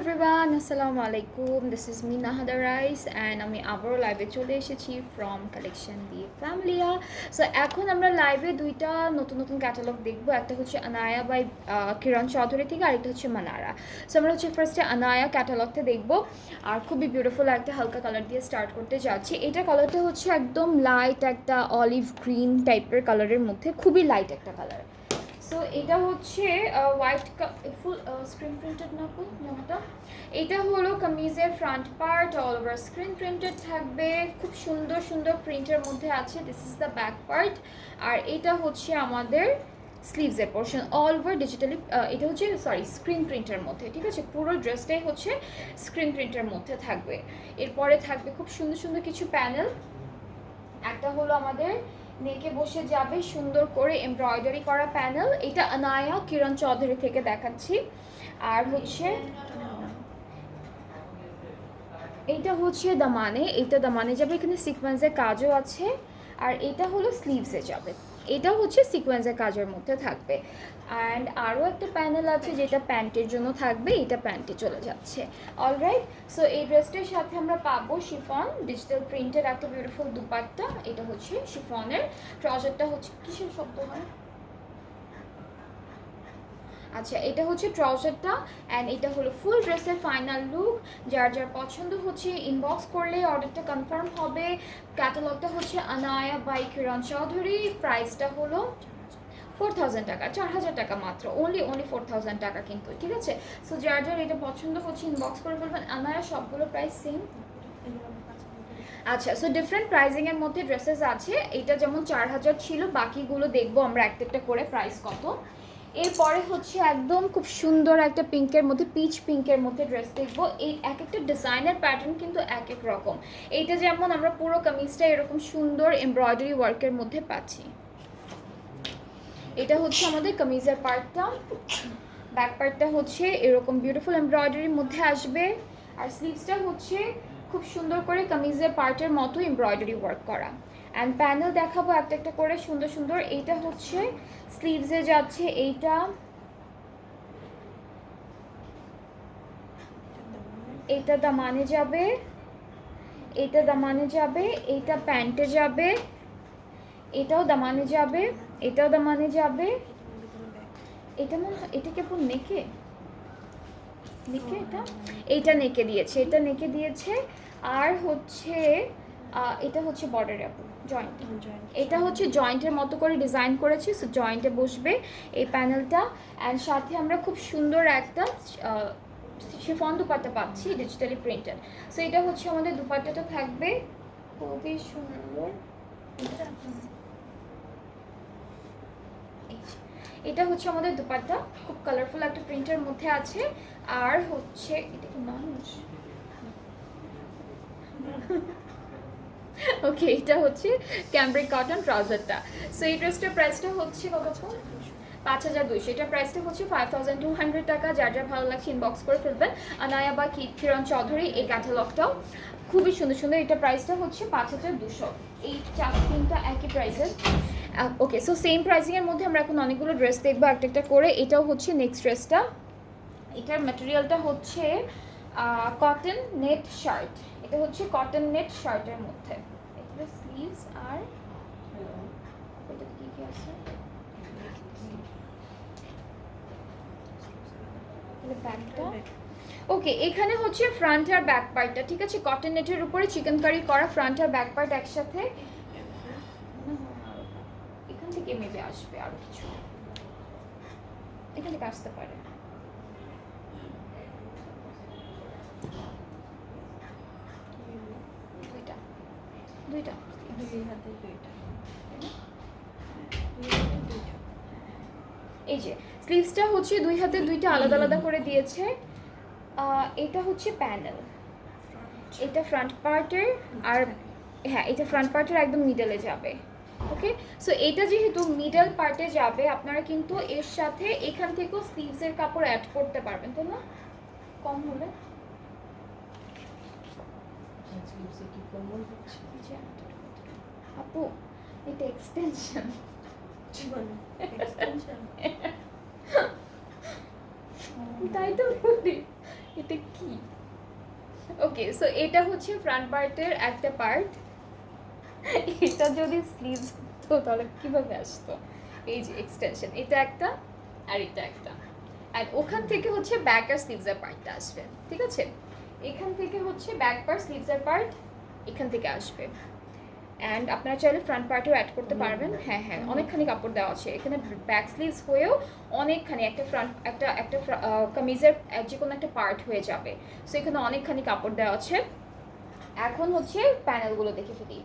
Everyone, আসসালামু আলাইকুম। This is me নাহাদা rice and আমি আবারও লাইভে চলে এসেছি from collection the Familia. So এখন আমরা লাইভে দুইটা নতুন নতুন ক্যাটালগ দেখবো। একটা হচ্ছে আনায়া বাই কিরণ চৌধুরী থেকে, আরেকটা হচ্ছে মানারা। সো আমরা হচ্ছে ফার্স্টে আনায়া ক্যাটালগটা দেখবো, আর খুবই বিউটিফুল একটা হালকা কালার দিয়ে স্টার্ট করতে যাচ্ছি। এটা কালারটা হচ্ছে একদম লাইট একটা অলিভ গ্রিন টাইপের কালারের মধ্যে, খুবই লাইট একটা কালার। সো এটা হচ্ছে হোয়াইট ফুল স্ক্রিন প্রিন্টেড না ফুল জামাটা। এটা হলো কামিজের front part, all over screen printed থাকবে, খুব সুন্দর সুন্দর প্রিন্টের মধ্যে আছে। This is the back part, আর এটা হচ্ছে আমাদের স্লিভসের পোর্শন, অল ওভার ডিজিটালি। এটা হচ্ছে স্ক্রিন প্রিন্টের মধ্যে, ঠিক আছে। পুরো ড্রেসটাই হচ্ছে স্ক্রিন প্রিন্টের মধ্যে থাকবে। এরপরে থাকবে খুব সুন্দর সুন্দর কিছু প্যানেল। একটা হলো আমাদের নেকে বসে যাবে সুন্দর করে এমব্রয়ডারি করা প্যানেল, এটা আনায়া কিরণ চৌধুরী থেকে দেখাচ্ছি। আর হচ্ছে এইটা হচ্ছে দামানে, এইটা দামানে যাবে, এখানে সিকোয়েন্সের কাজও আছে। আর এটা হলো স্লিভসে যাবে, এটা হচ্ছে সিকোয়েন্সের কাজের মধ্যে থাকবে। অ্যান্ড আরও একটা প্যানেল আছে যেটা প্যান্টের জন্য থাকবে, এটা প্যান্টে চলে যাচ্ছে। অলরাইট, সো এই ড্রেসটার সাথে আমরা পাবো শিফন ডিজিটাল প্রিন্টের একটা বিউটিফুল দুপাট্টা। এটা হচ্ছে শিফনের। ট্রাউজারটা হচ্ছে কিসের শব্দ হয়, আচ্ছা, এটা হচ্ছে ট্রাউজারটা অ্যান্ড এটা হলো ফুল ড্রেসের ফাইনাল লুক। যার যার পছন্দ হচ্ছে ইনবক্স করলে অর্ডারটা কনফার্ম হবে। ক্যাটালগটা হচ্ছে আনায়া বাই কিরণ চৌধুরী। প্রাইসটা হলো 4000 টাকা, 4000 টাকা মাত্র, অনলি 4000 টাকা কিন্তু, ঠিক আছে। সো যার যার এটা পছন্দ হচ্ছে ইনবক্স করে ফেলবেন। আনায়া সবগুলো প্রাইস সেম। আচ্ছা, সো ডিফারেন্ট প্রাইজিংয়ের মধ্যে ড্রেসেস আছে। এটা যেমন 4000 ছিল, বাকিগুলো দেখবো আমরা একটা একটা করে প্রাইস কত। এরপরে হচ্ছে একদম খুব সুন্দর একটা পিঙ্কের মধ্যে, পিচ পিঙ্কের মধ্যে ড্রেস দেখবো। এই এক একটা ডিজাইনের প্যাটার্ন কিন্তু এক এক রকম। এইটা যেমন আমরা পুরো কামিজটা এরকম সুন্দর এমব্রয়ডারি ওয়ার্কের মধ্যে পাচ্ছি। এটা হচ্ছে আমাদের কামিজের পার্টটা, ব্যাক পার্টটা হচ্ছে এরকম বিউটিফুল এমব্রয়ডারির মধ্যে আসবে। আর স্লিভসটা হচ্ছে খুব সুন্দর করে কামিজের পার্টের মতো এমব্রয়ডারি ওয়ার্ক করা। অ্যান্ড প্যানেল দেখাবো একটা একটা করে সুন্দর সুন্দর। এইটা হচ্ছে স্লিভসে যাচ্ছে, এইটা দামানে যাবে, এইটা দামানে যাবে, এইটা প্যান্টে যাবে, এটাও দামানে যাবে, এটাও দামানে যাবে। এটা মনে হয় এটা কেবল নেকে, নেকে এইটা নেকে দিয়েছে, এটা নেকে দিয়েছে। আর হচ্ছে এটা হচ্ছে বর্ডারে জয়েন্ট, এটা হচ্ছে জয়েন্টের মতো করে ডিজাইন করেছি। সো জয়েন্টে বসবে এই প্যানেলটা। অ্যান্ড সাথে আমরা খুব সুন্দর একটা শিফন দুপাট্টা পাচ্ছি ডিজিটালি প্রিন্টেড। সো এটা হচ্ছে আমাদের দুপাট্টাটা থাকবে খুবই সুন্দর। এটা হচ্ছে আমাদের দুপাট্টা, খুব কালারফুল একটা প্রিন্টের মধ্যে আছে। আর হচ্ছে এটা কি মানুষ, ওকে, এটা হচ্ছে ক্যামব্রিক কটন ট্রাউজারটা। সো এই ড্রেসটার প্রাইসটা হচ্ছে কত, 5200। এটার প্রাইসটা হচ্ছে 5200 টাকা। যার যার ভালো লাগছে ইনবক্স করে ফেলবেন। আনায়া বা কিরণ চৌধুরী এই ক্যাটালগটাও খুবই সুন্দর সুন্দর। এটা প্রাইসটা হচ্ছে 5200। এই তিনটা একই প্রাইসের। ওকে, সো সেম প্রাইসিংয়ের মধ্যে আমরা এখন অনেকগুলো ড্রেস দেখবো একটা একটা করে। এটাও হচ্ছে নেক্সট ড্রেসটা, এটার ম্যাটেরিয়ালটা হচ্ছে কটন নেট শার্ট। এটা হচ্ছে কটন নেট শার্টের মধ্যে। এটা স্লিভস আর এটা কি কি আছে, ব্যাকটা। ওকে, এখানে হচ্ছে ফ্রন্ট আর ব্যাক পার্টটা, ঠিক আছে। কটন নেটের উপরে চিকেন কারি করা ফ্রন্ট আর ব্যাক পার্ট একসাথে। এখান থেকে মেবি আসবে আরো কিছু, এখান থেকে আসতে পারে। দুইটা দুইটা এই যে স্লিভসটা হচ্ছে দুই হাতে দুইটা আলাদা আলাদা করে দিয়েছে। এটা হচ্ছে প্যানেল, এটা ফ্রন্ট পার্টের। আর হ্যাঁ, এটা ফ্রন্ট পার্টের একদম মিডলে যাবে। ওকে, সো এটা যেহেতু মিডল পার্টে যাবে, আপনারা কিন্তু এর সাথে এখান থেকেও স্লিভসের কাপড় অ্যাড করতে পারবেন, তাই না? কম হলে আপু এটা এক্সটেনশন, তাই তো বলি, এটা কি? ওকে, সো এটা হচ্ছে ফ্রন্ট পার্টের একটা পার্ট। এটা যদি স্লিভস হতো তাহলে কিভাবে আসতো? এই যে এক্সটেনশন, এটা একটা আর এটা একটা, আর ওখান থেকে হচ্ছে ব্যাক আর স্লিভসের পার্টটা আসবে, ঠিক আছে? এখান থেকে হচ্ছে ব্যাক পার্ট, স্লিভসের পার্ট এখান থেকে আসবে। অ্যান্ড আপনারা চাইলে ফ্রন্ট পার্টেও অ্যাড করতে পারবেন। হ্যাঁ হ্যাঁ, অনেকখানি কাপড় দেওয়া আছে এখানে, ব্যাক স্লিভস হয়েও অনেকখানি, একটা ফ্রন্ট একটা একটা কামিজের যে কোনো একটা পার্ট হয়ে যাবে। সো এখানে অনেকখানি কাপড় দেওয়া আছে। এখন হচ্ছে প্যানেলগুলো দেখে ফেলি।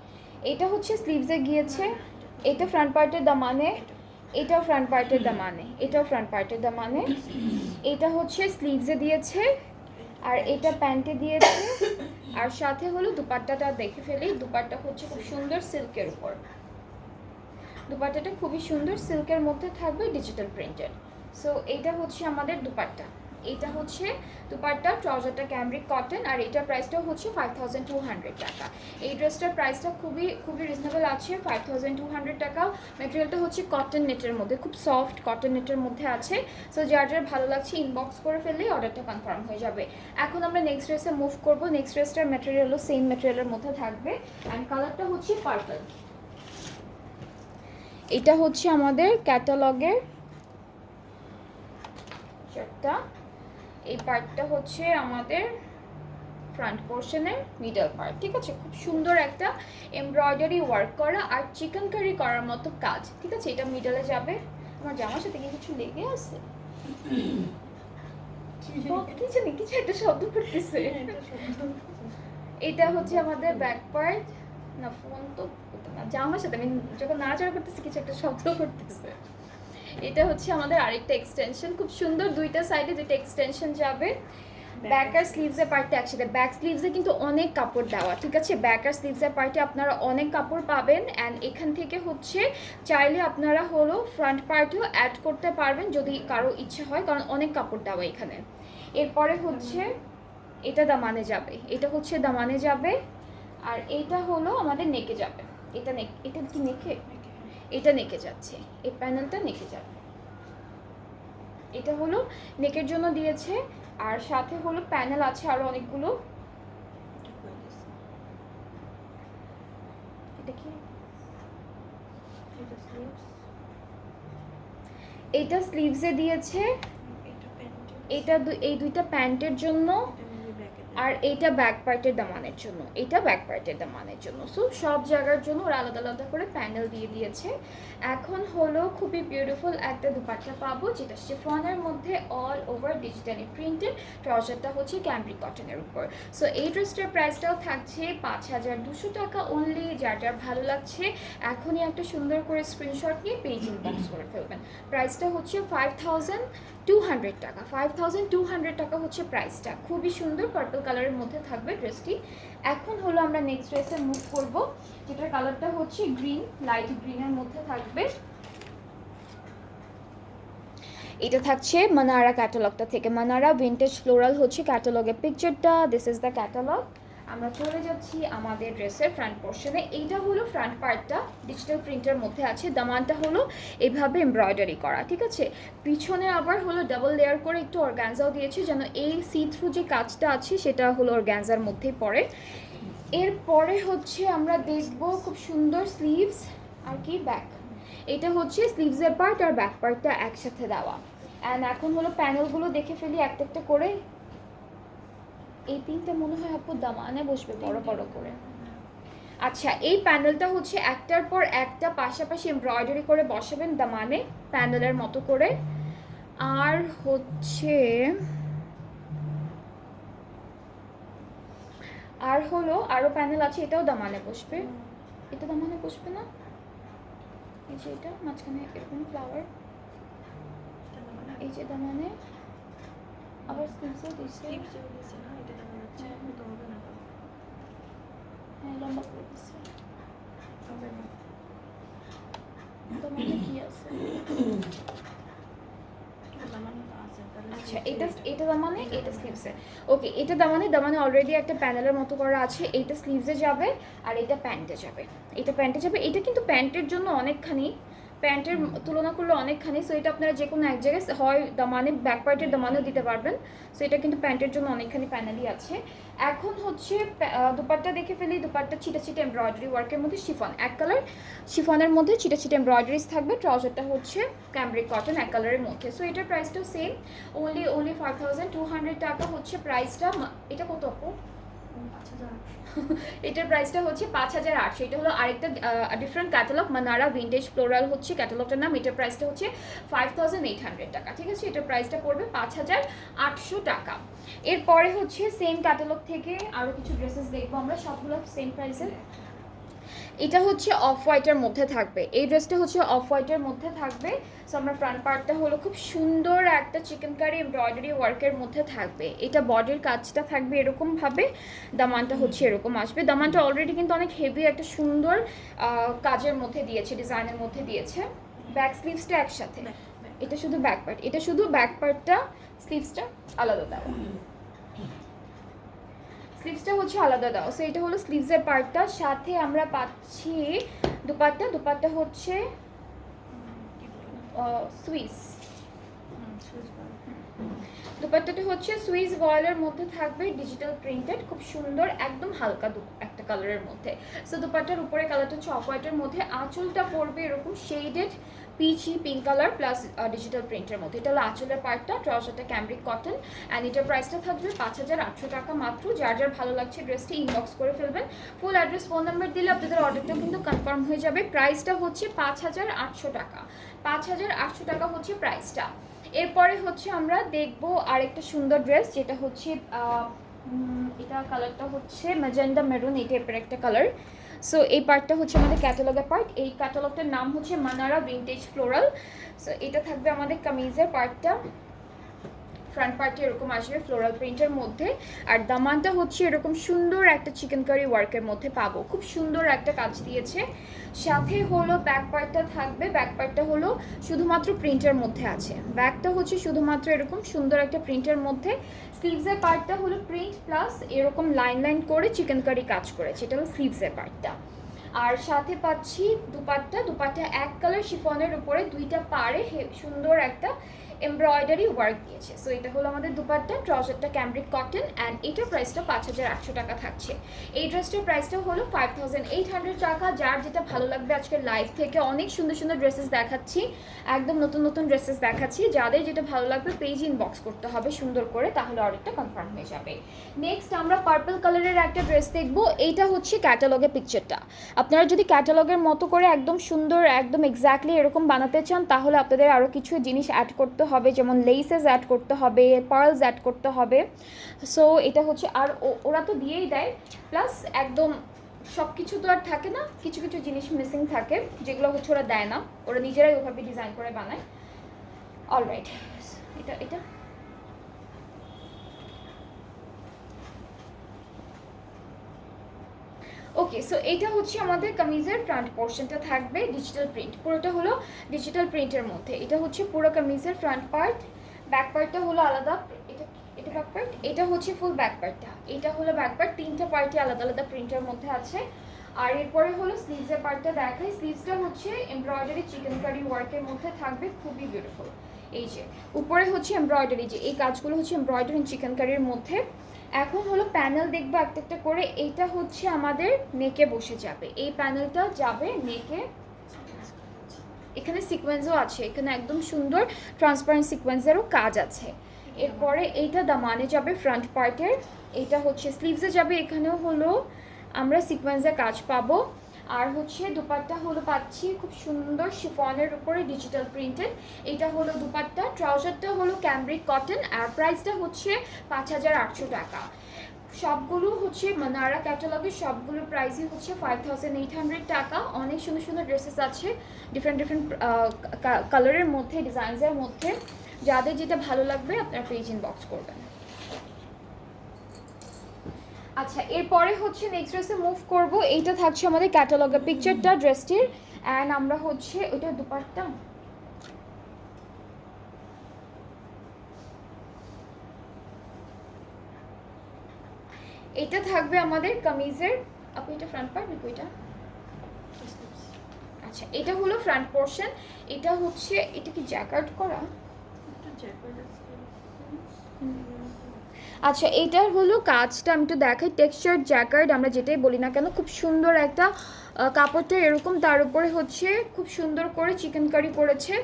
এটা হচ্ছে স্লিভসে গিয়েছে, এটা ফ্রন্ট পার্টের দামানে, এটাও ফ্রন্ট পার্টের দামানে, এটাও ফ্রন্ট পার্টের দামানে, এটা হচ্ছে স্লিভসে দিয়েছে, আর এটা প্যান্টে দিয়েছে। আর সাথে হলো দুপাট্টাটা দেখে ফেলি। দুপাট্টা হচ্ছে খুব সুন্দর সিল্কের উপর, দুপাট্টাটা খুবই সুন্দর সিল্কের মধ্যে থাকবে, ডিজিটাল প্রিন্টেড। সো এইটা হচ্ছে আমাদের দুপাট্টা, এইটা হচ্ছে দুপাট্টা, ট্রাউজারটা ক্যামব্রিক কটন, আর এটার প্রাইসটা হচ্ছে 5200 টাকা। এই ড্রেসটার প্রাইসটা খুবই খুবই রিজনেবল আছে, 5200 টাকা। ম্যাটেরিয়ালটা হচ্ছে কটন নেটের মধ্যে, খুব সফট কটন নেটের মধ্যে আছে। সো যার যার ভালো লাগছে ইনবক্স করে ফেললেই অর্ডারটা কনফার্ম হয়ে যাবে। এখন আমরা নেক্সট ড্রেসে মুভ করবো। নেক্সট ড্রেসটার ম্যাটেরিয়ালও সেম ম্যাটেরিয়ালের মধ্যে থাকবে, অ্যান্ড কালারটা হচ্ছে পার্পল। এটা হচ্ছে আমাদের ক্যাটালগের শার্টটা, এই পার্টটা হচ্ছে আমাদের ফ্রন্ট পোর্শনের মিডল পার্ট, ঠিক আছে? খুব সুন্দর একটা এমব্রয়ডারি ওয়ার্ক করা আর চিকেন কারি করার মতো কাজ, ঠিক আছে? এটা মিডলে যাবে। আমার জামার সাথে কি কিছু লেগে আছে? কিছু নেই, কিছু একটা শব্দ করতেছে। এটা হচ্ছে আমাদের ব্যাক পার্ট। না, ফোন তো না, জামার সাথে আমি যখন নাড়াচাড়া করতেছি কিছু একটা শব্দ করতেছে। এটা হচ্ছে আমাদের আরেকটা এক্সটেনশন, খুব সুন্দর, দুইটা সাইডে দুইটা এক্সটেনশন যাবে। ব্যাক আর স্লিভসের পার্টে একসাথে, ব্যাক স্লিভসে কিন্তু অনেক কাপড় দেওয়া, ঠিক আছে? ব্যাক আর স্লিভসের পার্টে আপনারা অনেক কাপড় পাবেন। অ্যান্ড এখান থেকে হচ্ছে চাইলে আপনারা হলো ফ্রন্ট পার্টেও অ্যাড করতে পারবেন যদি কারো ইচ্ছে হয়, কারণ অনেক কাপড় দেওয়া এখানে। এরপরে হচ্ছে এটা দামানে যাবে, এটা হচ্ছে দামানে যাবে, আর এইটা হলো আমাদের নেকে যাবে। এটা নেক, এটা কি নেকে? এটা নেকে যাচ্ছে, এই প্যানেলটা নেকে যাবে। এটা হলো নেকের জন্য দিয়েছে, আর সাথে হলো প্যানেল আছে আরো অনেকগুলো। এটা কি? এটা স্লিভসে দিয়েছে, এটা এই দুইটা প্যান্টের জন্য, আর এইটা ব্যাক পার্টের দামানের জন্য, এটা ব্যাক পার্টের দামানের জন্য। সো সব জায়গার জন্য ওরা আলাদা আলাদা করে প্যানেল দিয়ে দিয়েছে। এখন হলো খুবই বিউটিফুল একটা দুপাট্টা পাবো, যেটা শিফনের মধ্যে অল ওভার ডিজিটালি প্রিন্টেড, ট্রাউজারটা হচ্ছে ক্যামব্রিক কটনের উপর। সো এই ড্রেসটার প্রাইসটাও থাকছে 5200 টাকা অনলি। যার যার ভালো লাগছে এখনই একটা সুন্দর করে স্ক্রিনশট নিয়ে পেজ ইনবক্স করে ফেলবেন। প্রাইসটা হচ্ছে 5200 টাকা, 5200 টাকা হচ্ছে প্রাইসটা। খুবই সুন্দর পার্পল কালারের মধ্যে থাকবে ড্রেসটি। এখন হলো আমরা নেক্সট ড্রেসে মুভ করব, যেটার কালারটা হচ্ছে গ্রিন, লাইট গ্রিনের মধ্যে থাকবে। এটা থাকছে মানারা ক্যাটালগটা থেকে, মানারা ভিন্টেজ ফ্লোরাল হচ্ছে ক্যাটালগের পিকচারটা। This is the catalogue. আমরা চলে যাচ্ছি আমাদের ড্রেসের ফ্রন্ট পোর্শনে। এইটা হলো ফ্রন্ট পার্টটা, ডিজিটাল প্রিন্টের মধ্যে আছে। দামানটা হলো এভাবে এমব্রয়ডারি করা, ঠিক আছে? পিছনে আবার হলো ডাবল লেয়ার করে একটু অর্গানজাও দিয়েছে, যেন এই সি থ্রু যে কাজটা আছে সেটা হলো অর্গানজার মধ্যেই পড়ে। এরপরে হচ্ছে আমরা দেখব খুব সুন্দর স্লিভস আর কি ব্যাক। এটা হচ্ছে স্লিভসের পার্ট আর ব্যাক পার্টটা একসাথে দেওয়া। অ্যান্ড এখন হলো প্যানেলগুলো দেখে ফেলি একটা একটা করে। এই তিনটা মনে হয় আপু দামানে বসবে বড় বড় করে। আচ্ছা, এই প্যানেলটা হচ্ছে একটার পর একটা পাশাপাশি এমব্রয়ডারি করে বসাবেন দামানে, প্যানেলের মতো করে। আর হচ্ছে আর হলো আরও প্যানেল আছে, এটাও দামানে বসবে। এটা দামানে বসবে না? এই যে এটা মাঝখানে এরকম ফ্লাওয়ার, এই যে দামানে আবার স্লিভসও দিচ্ছে। হ্যাঁ, লম্বা করে দিচ্ছে। দামানে কি আছে? আচ্ছা, এটা দামানে, এটা স্লিভসে। ওকে, এটা দামানে অলরেডি একটা প্যানেলের মতো করা আছে। এইটা স্লিভসে যাবে আর এটা প্যান্টে যাবে, এটা প্যান্টে যাবে। এটা কিন্তু প্যান্টের জন্য অনেকখানি প্যান্টের তুলনা করলে অনেকখানি। সো এটা আপনারা যে কোনো এক জায়গায় হয় দামানে, ব্যাক পার্টের দামানেও দিতে পারবেন। সো এটা কিন্তু প্যান্টের জন্য অনেকখানি প্যানেলই আছে। এখন হচ্ছে দুপাট্টা দেখে ফেলি। দুপাট্টা ছিটা ছিটা এমব্রয়ডারি ওয়ার্কের মধ্যে শিফন, এক কালার শিফনের মধ্যে ছিটা ছিটা এমব্রয়ডারিজ থাকবে। ট্রাউজারটা হচ্ছে ক্যামব্রিক কটন এক কালারের মধ্যে। সো এটার প্রাইসটাও সেম, ওনলি 5200 টাকা হচ্ছে প্রাইসটা। এটা কত আপু? এটার প্রাইসটা হচ্ছে 5800। এটা হলো আরেকটা ডিফারেন্ট ক্যাটালগ, মানারা ভিন্টেজ ফ্লোরাল হচ্ছে ক্যাটালগটার নাম। এটার প্রাইসটা হচ্ছে 5800 টাকা, ঠিক আছে। এটার প্রাইসটা পড়বে 5800 টাকা। এরপরে হচ্ছে সেম ক্যাটালগ থেকে আরও কিছু ড্রেসেস দেখবো আমরা, সবগুলো সেম প্রাইসের। এটা হচ্ছে অফ হোয়াইটের মধ্যে থাকবে, এই ড্রেসটা হচ্ছে অফ হোয়াইটের মধ্যে থাকবে। সো আমরা ফ্রন্ট পার্টটা হলো খুব সুন্দর একটা চিকেন কারি এমব্রয়ডারি ওয়ার্কের মধ্যে থাকবে। এটা বডির কাজটা থাকবে এরকমভাবে, দামানটা হচ্ছে এরকম আসবে। দামানটা অলরেডি কিন্তু অনেক হেভি একটা সুন্দর কাজের মধ্যে দিয়েছে, ডিজাইনের মধ্যে দিয়েছে। ব্যাক স্লিভসটা একসাথে, এটা শুধু ব্যাক পার্ট, এটা শুধু ব্যাক পার্টটা, স্লিভসটা আলাদা দেওয়া, স্লিভসটা হচ্ছে আলাদা দাও। সো এটা হলো স্লিভসের পার্টটা। সাথে আমরা পাচ্ছি দুপাট্টা, দুপাট্টা হচ্ছে সুইস, দুপাট্টাটা হচ্ছে সুইস ভয়েলের মধ্যে থাকবে, ডিজিটাল প্রিন্টেড, খুব সুন্দর একদম হালকা একটা কালারের মধ্যে। সো দুপাট্টার উপরে কালারটা হচ্ছে অফ হোয়াইটের মধ্যে, আঁচলটা পড়বে এরকম shaded peachy pink colour plus digital প্রিন্টের মধ্যে। এটা হলো আঁচলের পার্টটা। ট্রাউজারটা ক্যামব্রিক কটন অ্যান্ড এটার প্রাইসটা থাকবে 5800 টাকা মাত্র। যার যার ভালো লাগছে ড্রেসটি ইনবক্স করে ফেলবেন। ফুল অ্যাড্রেস ফোন নাম্বার দিলে আপনাদের অর্ডারটাও কিন্তু কনফার্ম হয়ে যাবে। প্রাইসটা হচ্ছে 5800 টাকা, 5800 টাকা হচ্ছে প্রাইসটা। এরপরে হচ্ছে আমরা দেখব আরেকটা সুন্দর ড্রেস, যেটা হচ্ছে এটা কালারটা হচ্ছে ম্যাজেন্ডা মেরুন, এই টাইপের একটা কালার। সো এই পার্টটা হচ্ছে আমাদের ক্যাটালগের পার্ট। এই ক্যাটালগটার নাম হচ্ছে মানারা ভিন্টেজ ফ্লোরাল। সো এটা থাকবে আমাদের কামিজের পার্টটা, ফ্রন্ট পার্টে এরকম আসবে ফ্লোরাল প্রিন্টের মধ্যে। আর দামানটা হচ্ছে এরকম সুন্দর একটা চিকেন কারি ওয়ার্কের মধ্যে পাবো, খুব সুন্দর একটা কাজ দিয়েছে। সাথে হলো ব্যাক পার্টটা থাকবে, ব্যাক পার্টটা হলো শুধুমাত্র প্রিন্টের মধ্যে আছে, ব্যাকটা হচ্ছে শুধুমাত্র এরকম সুন্দর একটা প্রিন্টের মধ্যে। স্লিভসের পার্টটা হলো প্রিন্ট প্লাস এরকম লাইন লাইন করে চিকেন কারি কাজ করেছে, এটা হলো স্লিভসের পার্টটা। আর সাথে পাচ্ছি দুপাট্টা, দুপাট্টা এক কালার শিফনের উপরে দুইটা পাড়ে সুন্দর একটা এমব্রয়ডারি ওয়ার্ক দিয়েছে। সো এটা হলো আমাদের দুপাট্টা। ট্রাউজারটা ক্যামব্রিক কটন অ্যান্ড এটার প্রাইসটা 5800 টাকা থাকছে। এই ড্রেসটার প্রাইসটা হলো 5800 টাকা। যার যেটা ভালো লাগবে, আজকের লাইভ থেকে অনেক সুন্দর সুন্দর ড্রেসেস দেখাচ্ছি, একদম নতুন নতুন ড্রেসেস দেখাচ্ছি। যাদের যেটা ভালো লাগবে পেজ ইনবক্স করতে হবে সুন্দর করে, তাহলে অর্ডারটা কনফার্ম হয়ে যাবে। নেক্সট আমরা পার্পল কালারের একটা ড্রেস দেখবো। এইটা হচ্ছে ক্যাটালগের পিকচারটা। আপনারা যদি ক্যাটালগের মতো করে একদম সুন্দর একদম এক্স্যাক্টলি এরকম বানাতে চান, তাহলে আপনাদের আরও কিছু জিনিস অ্যাড করতে হবে, যেমন লেসেস অ্যাড করতে হবে, পার্লস অ্যাড করতে হবে। সো এটা হচ্ছে, আর ওরা তো দিয়েই দেয়, প্লাস একদম সব কিছু তো আর থাকে না, কিছু কিছু জিনিস মিসিং থাকে, যেগুলো হচ্ছে ওরা দেয় না, ওরা নিজেরাই ওভাবে ডিজাইন করে বানায়। অলরাইট, এটা এটা ওকে। সো এটা হচ্ছে আমাদের কামিজের ফ্রন্ট পোর্শনটা থাকবে ডিজিটাল প্রিন্ট, পুরোটা হলো ডিজিটাল প্রিন্টের মধ্যে। এটা হচ্ছে পুরো কামিজের ফ্রন্ট পার্ট, ব্যাক পার্টটা হলো আলাদা। এটা এটা ব্যাক পার্ট, এটা হচ্ছে ফুল ব্যাক পার্টটা, এটা হলো ব্যাক পার্ট। তিনটা পার্টই আলাদা আলাদা প্রিন্টের মধ্যে আছে। আর এরপরে হলো স্লিভসের পার্টটা দেখাই। স্লিভসটা হচ্ছে এমব্রয়ডারি চিকেন কারি ওয়ার্কের মধ্যে থাকবে, খুবই বিউটিফুল। এই যে উপরে হচ্ছে এমব্রয়ডারি, যে এই কাজগুলো হচ্ছে এমব্রয়ডারি চিকেন কারির মধ্যে। এখন হলো প্যানেল দেখবো একটা একটা করে। এইটা হচ্ছে আমাদের নেকে বসে যাবে, এই প্যানেলটা যাবে নেকে। এখানে সিকোয়েন্সও আছে, এখানে একদম সুন্দর ট্রান্সপারেন্ট সিকোয়েন্সেরও কাজ আছে। এরপরে এইটা দামানে যাবে ফ্রন্ট পার্টের, এইটা হচ্ছে স্লিভসে যাবে, এখানেও হলো আমরা সিকোয়েন্সের কাজ পাবো। আর হচ্ছে দুপাট্টা হলো পাচ্ছি খুব সুন্দর শিফনের উপরে ডিজিটাল প্রিন্টেড, এটা হলো দুপাট্টা। ট্রাউজারটা হলো ক্যামব্রিক কটন আর প্রাইসটা হচ্ছে 5800 টাকা। সবগুলো হচ্ছে মানারা ক্যাটালগের সবগুলো প্রাইসই হচ্ছে 5800 টাকা। অনেক সুন্দর সুন্দর ড্রেসেস আছে ডিফারেন্ট ডিফারেন্ট কালারের মধ্যে, ডিজাইনসের মধ্যে। যাদের যেটা ভালো লাগবে আপনারা পেজ ইনবক্স করবেন। আচ্ছা, এরপরে হচ্ছে নেক্সট ড্রেসে মুভ করব। এইটা থাকছে আমাদের ক্যাটালগের পিকচারটা ড্রেসটির, অ্যান্ড আমরা হচ্ছে ওইটা দুপাট্টা, এটা থাকবে আমাদের কামিজের। আপনি এটা ফ্রন্ট পার্ট নাকি ওইটা? আচ্ছা এটা হলো ফ্রন্ট পোর্শন, এটা হচ্ছে, এটা কি জ্যাকার্ড করা? আচ্ছা এইটার হলো কাজটা আমি একটু দেখাই, টেক্সচার জ্যাকার্ড আমরা যেটাই বলি না কেন, খুব সুন্দর একটা কাপড়টা এরকম, তার উপরে হচ্ছে খুব সুন্দর করে চিকেন কারি করেছে।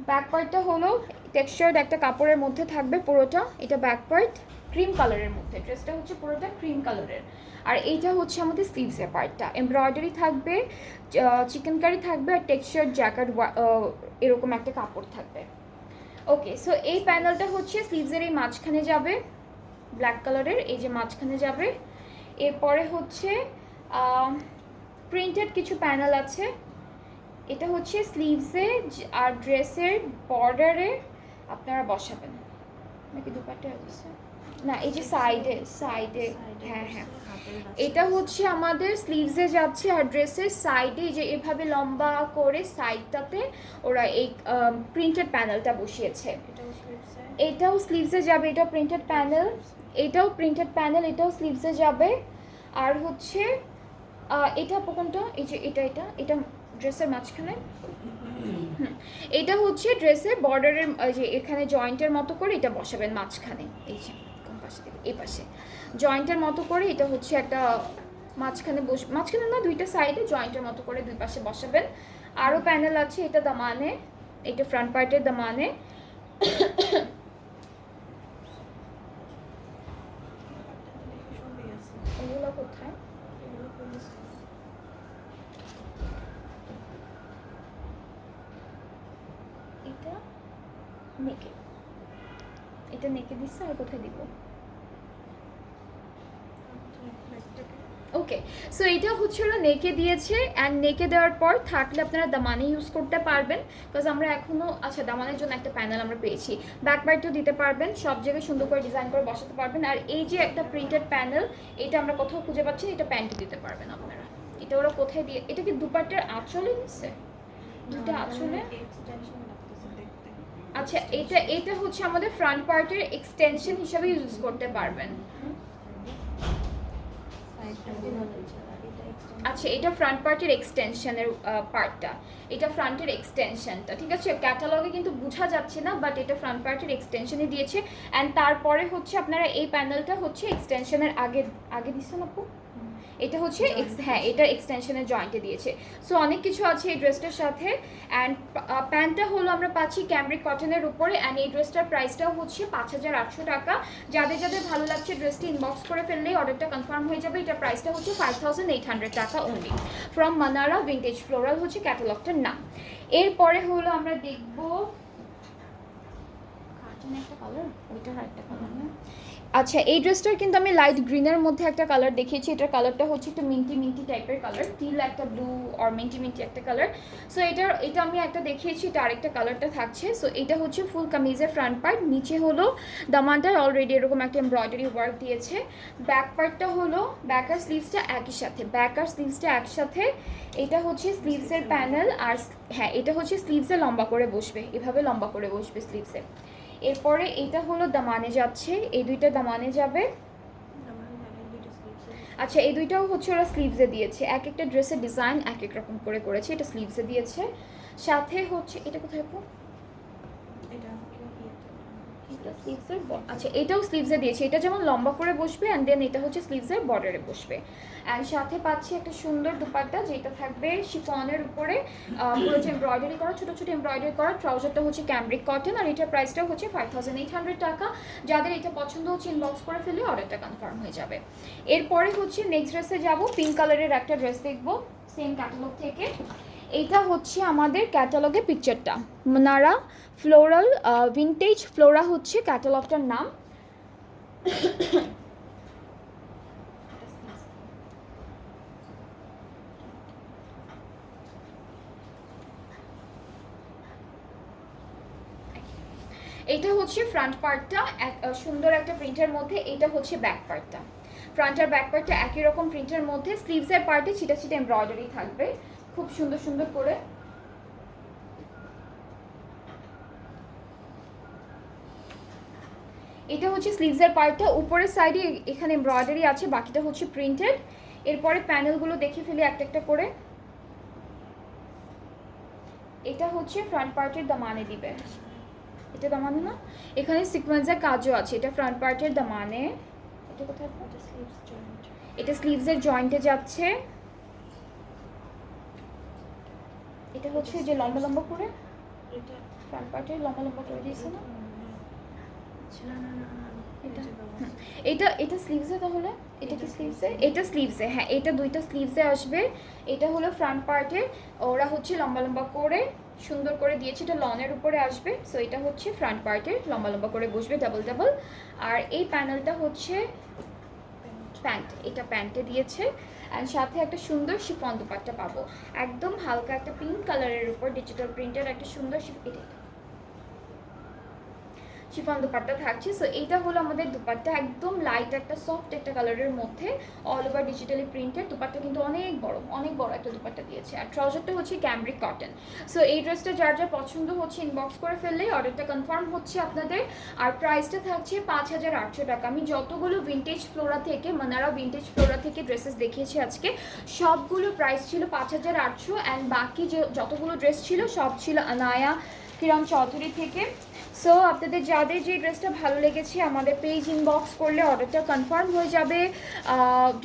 ব্যাক পার্টটা হলো টেক্সচার্ড একটা কাপড়ের মধ্যে থাকবে পুরোটা, এটা ব্যাক পার্ট ক্রিম কালারের মধ্যে, ড্রেসটা হচ্ছে পুরোটা ক্রিম কালারের। আর এইটা হচ্ছে আমাদের স্লিভসের পার্টটা, এমব্রয়ডারি থাকবে, চিকেন কারি থাকবে, আর টেক্সচার জ্যাকেট এরকম একটা কাপড় থাকবে। ওকে, সো এই প্যানেলটা হচ্ছে স্লিভসের এই মাঝখানে যাবে, ব্ল্যাক কালারের এই যে মাঝখানে যাবে। এরপরে হচ্ছে প্রিন্টেড কিছু প্যানেল আছে, এটা হচ্ছে স্লিভসে আর ড্রেসের বর্ডারে আপনারা বসাবেন নাকি দুপাট্টা আছে না, এই যে সাইডে সাইডে, হ্যাঁ হ্যাঁ, এটা হচ্ছে আমাদের স্লিভসে যাচ্ছে আর ড্রেসের সাইডে যে এভাবে লম্বা করে সাইডটাতে ওরা এই প্রিন্টেড প্যানেলটা বসিয়েছে। এটাও স্লিভসে যাবে, এটাও প্রিন্টেড প্যানেল, এটাও প্রিন্টেড প্যানেল, এটাও স্লিভসে যাবে। আর হচ্ছে এটা কোনটা, এই যে এটা এটা এটা ড্রেসের মাঝখানে, এটা হচ্ছে ড্রেসের বর্ডারের যে এখানে জয়েন্টের মতো করে এটা বসাবেন মাঝখানে, এই যে কোন পাশে থেকে এই পাশে জয়েন্টের মতো করে, এটা হচ্ছে একটা মাঝখানে মাঝখানে না দুইটা সাইডে জয়েন্টের মতো করে দুই পাশে বসাবেন। আরও প্যানেল আছে, এটা দামানে, এটা ফ্রন্ট পার্টের দামানে। এগুলো কোথায়? এটা নেকে, এটা নেকে দিচ্ছে, আর কোথায় দিব? ওকে, সো এটা হচ্ছে ওরা নেকে দিয়েছে, অ্যান্ড নেকে দেওয়ার পর থাকলে আপনারা দামানে ইউজ করতে পারবেন, বিকজ আমরা এখনও, আচ্ছা দামানের জন্য একটা প্যানেল আমরা পেয়েছি, ব্যাক পার্টও দিতে পারবেন, সব জায়গায় সুন্দর করে ডিজাইন করে বসাতে পারবেন। আর এই যে একটা প্রিন্টেড প্যানেল, এটা আমরা কোথাও খুঁজে পাচ্ছি, এটা প্যান্টে দিতে পারবেন আপনারা। এটা ওরা কোথায় দিয়ে, এটা কি দুপাট্টার আঁচলে নিচ্ছে, দুটা আঁচলে? আচ্ছা এটা এটা হচ্ছে আমাদের ফ্রন্ট পার্টের এক্সটেনশন হিসাবে ইউজ করতে পারবেন। আচ্ছা এটা ফ্রন্ট পার্টের এক্সটেনশনের পার্টটা, এটা ফ্রন্টের এক্সটেনশনটা, ঠিক আছে, ক্যাটালগে কিন্তু বোঝা যাচ্ছে না, বাট এটা ফ্রন্ট পার্টের এক্সটেনশনে দিয়েছে। অ্যান্ড তারপরে হচ্ছে আপনারা এই প্যানেলটা হচ্ছে এক্সটেনশনের আগে আগে দিচ্ছেন আপু, এটা হচ্ছে হ্যাঁ এটা এক্সটেনশনের জয়েন্টে দিয়েছে। সো অনেক কিছু আছে এই ড্রেসটার সাথে। অ্যান্ড প্যান্টটা হলো আমরা পাচ্ছি ক্যামব্রিক কটনের উপরে, অ্যান্ড এই ড্রেসটার প্রাইসটাও হচ্ছে 5800 টাকা। যাদের যাদের ভালো লাগছে ড্রেসটি ইনবক্স করে ফেললেই অর্ডারটা কনফার্ম হয়ে যাবে। এটার প্রাইসটা হচ্ছে 5800 টাকা অনলি, ফ্রম মানারা ভিন্টেজ ফ্লোরাল হচ্ছে ক্যাটালগটার নাম। এরপরে হলো আমরা দেখবো একটা কালার, ওইটার একটা কালার না, আচ্ছা এই ড্রেসটার কিন্তু আমি লাইট গ্রিনের মধ্যে একটা কালার দেখিয়েছি, এটার কালারটা হচ্ছে একটু মিন্টি মিন্টি টাইপের কালার, টিল একটা ব্লু আর মিন্টি মিন্টি একটা কালার। সো এটা আমি একটা দেখিয়েছি, এটা আরেকটা কালারটা থাকছে। সো এটা হচ্ছে ফুল কামিজের ফ্রন্ট পার্ট, নিচে হলো দামানটায় অলরেডি এরকম একটা এমব্রয়ডারি ওয়ার্ক দিয়েছে। ব্যাক পার্টটা হলো ব্যাক আর স্লিভসটা একই সাথে, ব্যাক আর স্লিভসটা একসাথে। এটা হচ্ছে স্লিভসের প্যানেল, আর হ্যাঁ এটা হচ্ছে স্লিভসে লম্বা করে বসবে, এভাবে লম্বা করে বসবে স্লিভসে। এরপরে এটা হলো দামানে যাচ্ছে, এই দুইটা দামানে যাবে। আচ্ছা এই দুইটাও হচ্ছে ওরা স্লিভসে দিয়েছে, এক একটা ড্রেসের ডিজাইন এক এক রকম করে করেছে, এটা স্লিভসে দিয়েছে। সাথে হচ্ছে এটা কোথায় আপু, স্লিভসের, আচ্ছা এটাও স্লিভসে দিয়েছে, এটা যেমন লম্বা করে বসবে, অ্যান্ড দেন এটা হচ্ছে স্লিভসের বর্ডারে বসবে। অ্যান্ড সাথে পাচ্ছি একটা সুন্দর দুপাট্টা, যেটা থাকবে শিফনের উপরে পুরো যে এমব্রয়ডারি করা, ছোটো ছোটো এমব্রয়ডারি করা। ট্রাউজারটা হচ্ছে ক্যামব্রিক কটন, আর এটার প্রাইসটাও হচ্ছে 5800 টাকা। যাদের এটা পছন্দ হচ্ছে ইনবক্স করে ফেলে অর্ডারটা কনফার্ম হয়ে যাবে। এরপরে হচ্ছে নেক্সট ড্রেসে যাব, পিঙ্ক কালারের একটা ড্রেস দেখবো সেম ক্যাটালগ থেকে। এটা হচ্ছে আমাদের ক্যাটালগের পিকচারটা, মানারা ফ্লোরাল ভিন্টেজ ফ্লোরা হচ্ছে ক্যাটালগটার নাম। এটা হচ্ছে ফ্রন্ট পার্টটা সুন্দর একটা প্রিন্টের মধ্যে, এটা হচ্ছে ব্যাক পার্টটা। ফ্রন্ট আর ব্যাক পার্টটা একই রকম প্রিন্টের মধ্যে, স্লিভসের পার্টে ছিটা ছিটা এমব্রয়ডারি থাকবে খুব সুন্দর সুন্দর করে। এটা হচ্ছে স্লিভসের পার্টটা, উপরের সাইডে এখানে এমব্রয়ডারি আছে, বাকিটা হচ্ছে প্রিন্টেড। এরপরে প্যানেলগুলো দেখে ফেলি একটা একটা করে। এটা হচ্ছে ফ্রন্ট পার্টের দামানে দিবে, এটা দামানে না, এখানে সিকোয়েন্সের কাজও আছে, এটা ফ্রন্ট পার্টের দামানে। এটা কোথায়? এটা স্লিভসের জয়েন্টে যাচ্ছে। এটা হচ্ছে যে লম্বা লম্বা করে, এটা ফ্রন্ট পার্টে লম্বা লম্বা করে দিয়েছে না এটা, এটা স্লিভসে, তাহলে এটা কি স্লিভসে? এটা স্লিভসে, হ্যাঁ এটা দুইটা স্লিভসে আসবে। এটা হলো ফ্রন্ট পার্টে, ওরা হচ্ছে লম্বা লম্বা করে সুন্দর করে দিয়েছে, এটা লনের উপরে আসবে। সো এটা হচ্ছে ফ্রন্ট পার্টে লম্বা লম্বা করে বসবে ডাবল ডাবল। আর এই প্যানেলটা হচ্ছে প্যান্ট, এটা প্যান্টে দিয়েছে। অ্যান্ড সাথে একটা সুন্দর শিফন দুপাট্টা পাবো, একদম হালকা একটা পিঙ্ক কালারের উপর ডিজিটাল প্রিন্টের একটা সুন্দর শিফন দুপাট্টা থাকছে। সো এইটা হলো আমাদের দুপাট্টা, একদম লাইট একটা সফট একটা কালারের মধ্যে all over digitally printed. Dupatta কিন্তু অনেক বড় একটা দুপাট্টা দিয়েছে। আর ট্রাউজারটা হচ্ছে ক্যামব্রিক কটন। সো এই ড্রেসটা যার যার পছন্দ হচ্ছে ইনবক্স করে ফেললেই অর্ডারটা কনফার্ম হচ্ছে আপনাদের। আর প্রাইসটা থাকছে 5,800 টাকা। আমি যতগুলো ভিন্টেজ ফ্লোরা থেকে, মানারা ভিন্টেজ ফ্লোরা থেকে ড্রেসেস দেখিয়েছি আজকে, সবগুলো প্রাইস ছিল 5,800। অ্যান্ড বাকি যে যতগুলো ড্রেস ছিল সব ছিল আনায়া কিরণ চৌধুরী থেকে। সো আপনাদের যাদের যে ড্রেসটা ভালো লেগেছে আমাদের পেজ ইনবক্স করলে অর্ডারটা কনফার্ম হয়ে যাবে।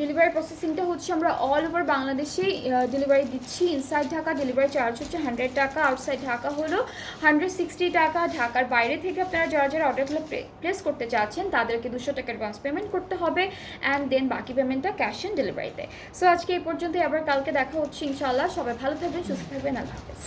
ডেলিভারি প্রসেসিংটা হচ্ছে আমরা অল ওভার বাংলাদেশেই ডেলিভারি দিচ্ছি। ইনসাইড ঢাকা ডেলিভারি চার্জ হচ্ছে 100 টাকা, আউটসাইড ঢাকা হলো 160 টাকা। ঢাকার বাইরে থেকে আপনারা যারা যারা অর্ডারগুলো প্লেস করতে চাচ্ছেন তাদেরকে 200 টাকা অ্যাডভান্স পেমেন্ট করতে হবে, অ্যান্ড দেন বাকি পেমেন্টটা ক্যাশ অন ডেলিভারিতে। সো আজকে এই পর্যন্তই, আবার কালকে দেখা হচ্ছে ইনশাআল্লাহ। সবাই ভালো থাকবেন, সুস্থ থাকবেন, আল্লাহ হাফেজ।